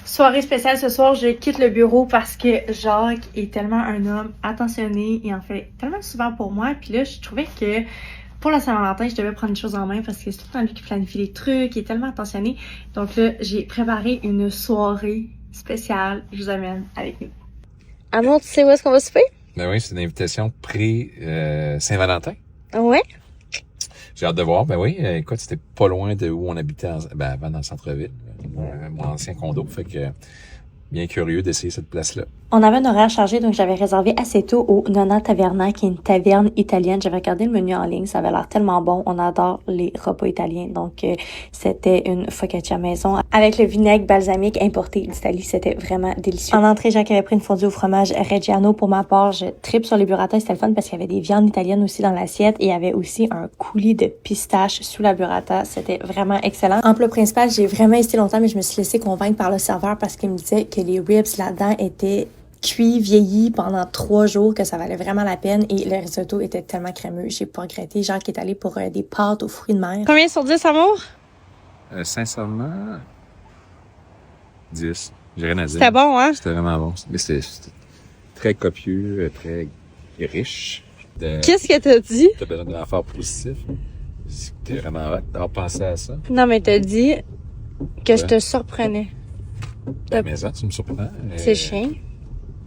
Soirée spéciale ce soir, je quitte le bureau parce que Jacques est tellement un homme attentionné et en fait tellement souvent pour moi. Puis là, je trouvais que pour la Saint-Valentin, je devais prendre les choses en main parce que c'est tout le temps lui qui planifie les trucs, il est tellement attentionné. Donc là, j'ai préparé une soirée spéciale. Je vous amène avec nous. Amour, tu sais où est-ce qu'on va souper? Ben oui, c'est une invitation pré-Saint-Valentin. Ouais. J'ai hâte de voir. Ben oui, écoute, c'était pas loin de où on habitait avant dans le centre-ville, mon ancien condo. Fait que bien curieux d'essayer cette place-là. On avait un horaire chargé, donc j'avais réservé assez tôt au Nonna Taverna, qui est une taverne italienne. J'avais regardé le menu en ligne, ça avait l'air tellement bon. On adore les repas italiens, donc c'était une focaccia maison avec le vinaigre balsamique importé d'Italie. C'était vraiment délicieux. En entrée, Jacques avait pris une fondue au fromage Reggiano. Pour ma part, je tripe sur les burrata, c'était le fun parce qu'il y avait des viandes italiennes aussi dans l'assiette et il y avait aussi un coulis de pistache sous la burrata. C'était vraiment excellent. En plat principal, j'ai vraiment hésité longtemps, mais je me suis laissée convaincre par le serveur parce qu'il me disait que les ribs là-dedans étaient cuit, vieilli pendant 3 jours, que ça valait vraiment la peine et le risotto était tellement crémeux. J'ai pas regretté. Jacques est allé pour des pâtes aux fruits de mer. Combien sur 10, amour? Sincèrement, 10. J'ai rien à dire. C'était bon, hein? C'était vraiment bon. Mais c'était très copieux, très riche. Qu'est-ce que t'as dit? T'as besoin d'un affaire positif. C'était vraiment hâte d'avoir pensé à ça. Non, mais t'as dit que je te surprenais. Mais ça, tu me surprends. C'est chien.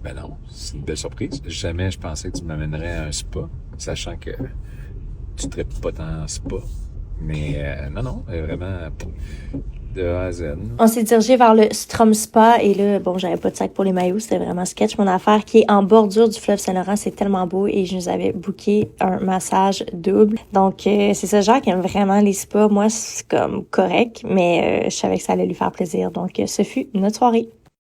Ben non, c'est une belle surprise. Jamais je pensais que tu m'amènerais à un spa, sachant que tu ne traites pas tant spa. Mais non, vraiment de A à Z. On s'est dirigé vers le Strom Spa et là, bon, j'avais pas de sac pour les maillots, c'était vraiment sketch mon affaire qui est en bordure du fleuve Saint-Laurent, c'est tellement beau et je nous avais booké un massage double. Donc c'est ça, Jacques aime vraiment les spas. Moi, c'est comme correct, mais je savais que ça allait lui faire plaisir. Donc ce fut notre soirée.